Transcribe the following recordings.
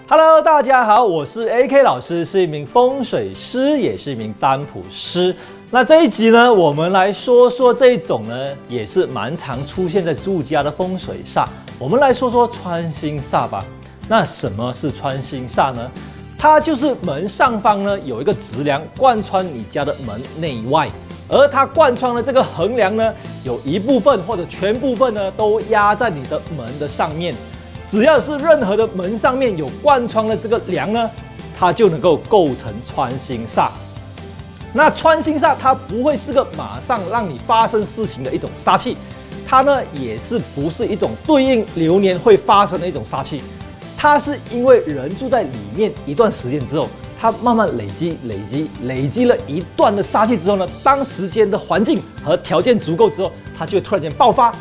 Hello， 大家好，我是 AK 老师，是一名风水师，也是一名占卜师。那这一集呢，我们来说说这一种呢，也是蛮常出现在住家的风水煞。我们来说说穿心煞吧。那什么是穿心煞呢？它就是门上方呢有一个直梁贯穿你家的门内外，而它贯穿的这个横梁呢，有一部分或者全部分呢都压在你的门的上面。只要是任何的门上面有贯穿的这个梁呢，它就能够构成穿心煞。那穿心煞它不会是个马上让你发生事情的一种杀气，它呢也是不是一种对应流年会发生的一种杀气，它是因为人住在里面一段时间之后，它慢慢累积了一段的杀气之后呢，当时间的环境和条件足够之后，它就会突然间爆发。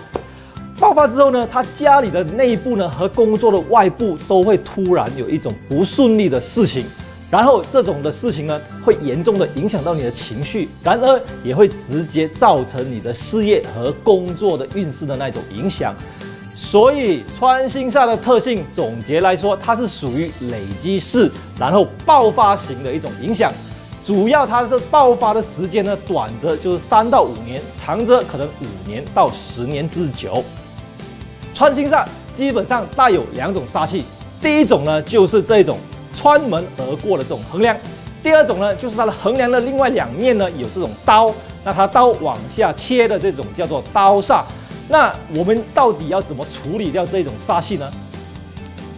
爆发之后呢，他家里的内部呢和工作的外部都会突然有一种不顺利的事情，然后这种的事情呢会严重的影响到你的情绪，然而也会直接造成你的事业和工作的运势的那种影响。所以穿心煞的特性，总结来说，它是属于累积式，然后爆发型的一种影响。主要它的爆发的时间呢，短则就是3到5年，长则可能5年到10年之久。穿心煞基本上带有2种杀气，第一种呢就是这种穿门而过的这种横梁，第二种呢就是它的横梁的另外2面呢有这种刀，那它刀往下切的这种叫做刀煞。那我们到底要怎么处理掉这种煞气呢？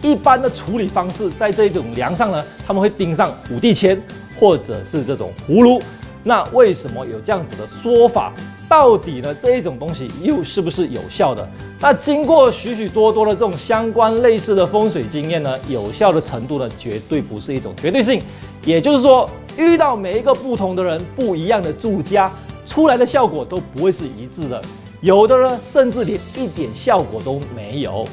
一般的处理方式，在这种梁上呢，他们会钉上5帝签或者是这种葫芦。那为什么有这样子的说法？到底呢这一种东西又是不是有效的？那经过许许多多的这种相关类似的风水经验呢，有效的程度呢绝对不是一种绝对性。也就是说，遇到每一个不同的人、不一样的住家，出来的效果都不会是一致的。有的呢，甚至连一点效果都没有。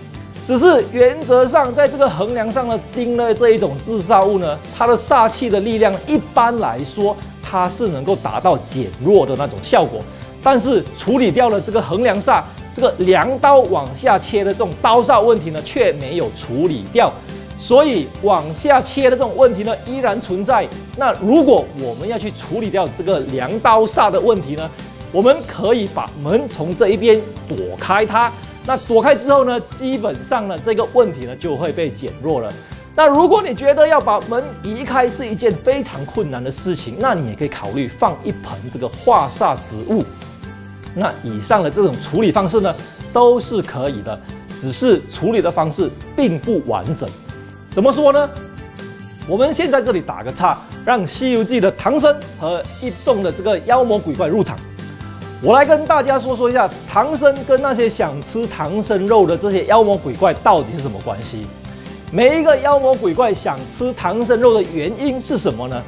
只是原则上，在这个横梁上呢钉了这一种制煞物呢，它的煞气的力量一般来说，它是能够达到减弱的那种效果。但是处理掉了这个横梁煞，这个梁刀往下切的这种刀煞问题呢，却没有处理掉，所以往下切的这种问题呢依然存在。那如果我们要去处理掉这个梁刀煞的问题呢，我们可以把门从这一边躲开它。那躲开之后呢，基本上呢这个问题呢就会被减弱了。那如果你觉得要把门移开是一件非常困难的事情，那你也可以考虑放一盆这个化煞植物。那以上的这种处理方式呢，都是可以的，只是处理的方式并不完整。怎么说呢？我们先在这里打个岔，让《西游记》的唐僧和一众的这个妖魔鬼怪入场。我来跟大家说一下，唐僧跟那些想吃唐僧肉的这些妖魔鬼怪到底是什么关系？每一个妖魔鬼怪想吃唐僧肉的原因是什么呢？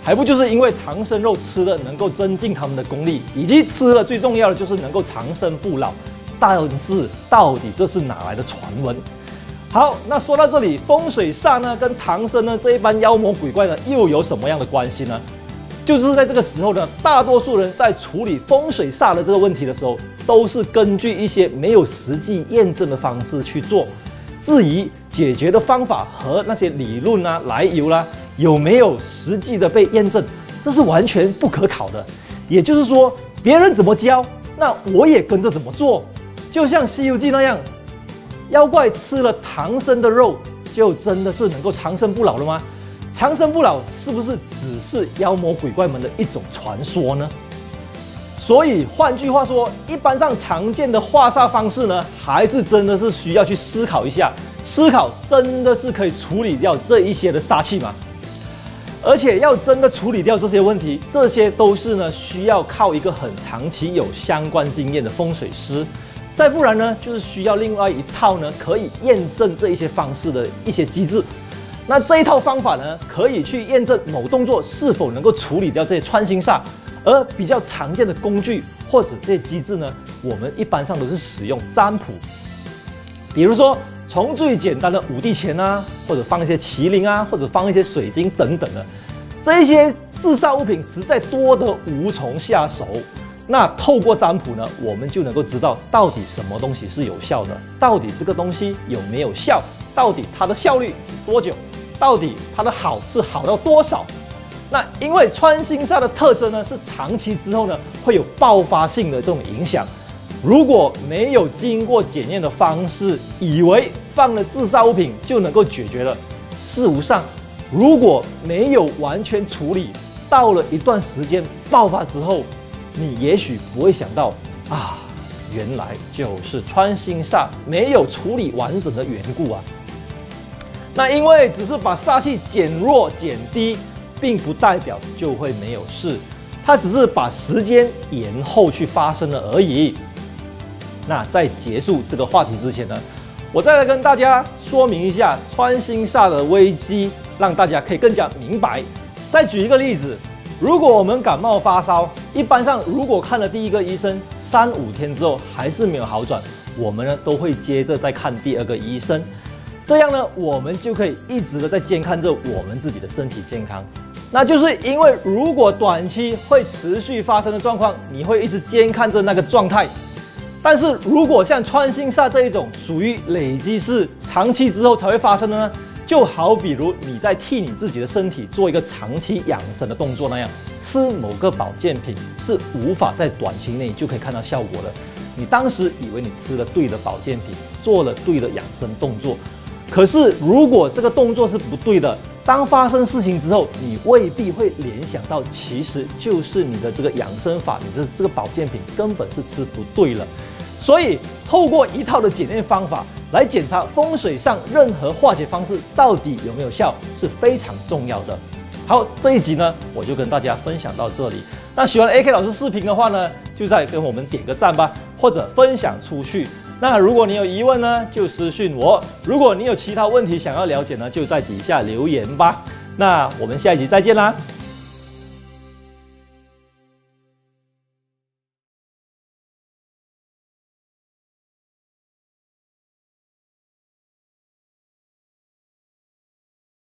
还不就是因为唐僧肉吃了能够增进他们的功力，以及吃了最重要的就是能够长生不老。但是到底这是哪来的传闻？好，那说到这里，风水煞呢跟唐僧呢这一般妖魔鬼怪呢又有什么样的关系呢？就是在这个时候呢，大多数人在处理风水煞的这个问题的时候，都是根据一些没有实际验证的方式去做，质疑解决的方法和那些理论啊、来由啦，有没有实际的被验证，这是完全不可考的。也就是说，别人怎么教，那我也跟着怎么做。就像《西游记》那样，妖怪吃了唐僧的肉，就真的是能够长生不老了吗？长生不老是不是只是妖魔鬼怪们的一种传说呢？所以换句话说，一般上常见的化煞方式呢，还是真的是需要去思考一下，思考真的是可以处理掉这一些的煞气吗？而且要真的处理掉这些问题，这些都是呢需要靠一个很长期有相关经验的风水师，再不然呢就是需要另外一套呢可以验证这一些方式的一些机制。那这一套方法呢，可以去验证某动作是否能够处理掉这些穿心煞，而比较常见的工具或者这些机制呢，我们一般上都是使用占卜，比如说从最简单的5帝钱啊，或者放一些麒麟啊，或者放一些水晶等等的，这一些制煞物品实在多得无从下手。那透过占卜呢，我们就能够知道到底什么东西是有效的，到底这个东西有没有效，到底它的效率是多久。到底它的好是好到多少？那因为穿心煞的特征呢，是长期之后呢会有爆发性的这种影响。如果没有经过检验的方式，以为放了自杀物品就能够解决了，事实上，如果没有完全处理，到了一段时间爆发之后，你也许不会想到啊，原来就是穿心煞没有处理完整的缘故啊。那因为只是把煞气减弱减低，并不代表就会没有事，它只是把时间延后去发生了而已。那在结束这个话题之前呢，我再来跟大家说明一下穿心煞的危机，让大家可以更加明白。再举一个例子，如果我们感冒发烧，一般上如果看了第一个医生3-5天之后还是没有好转，我们呢都会接着再看第2个医生，这样呢我们就可以一直的在监看着我们自己的身体健康。那就是因为如果短期会持续发生的状况，你会一直监看着那个状态。但是如果像穿心煞这一种属于累积式长期之后才会发生的呢，就好比如你在替你自己的身体做一个长期养生的动作那样，吃某个保健品是无法在短期内就可以看到效果的。你当时以为你吃了对的保健品，做了对的养生动作，可是如果这个动作是不对的，当发生事情之后，你未必会联想到其实就是你的这个养生法，你的这个保健品根本是吃不对了。所以，透过一套的检验方法来检查风水上任何化解方式到底有没有效，是非常重要的。好，这一集呢，我就跟大家分享到这里。那喜欢 AK 老师视频的话呢，就再跟我们点个赞吧，或者分享出去。那如果你有疑问呢，就私讯我；如果你有其他问题想要了解呢，就在底下留言吧。那我们下一集再见啦！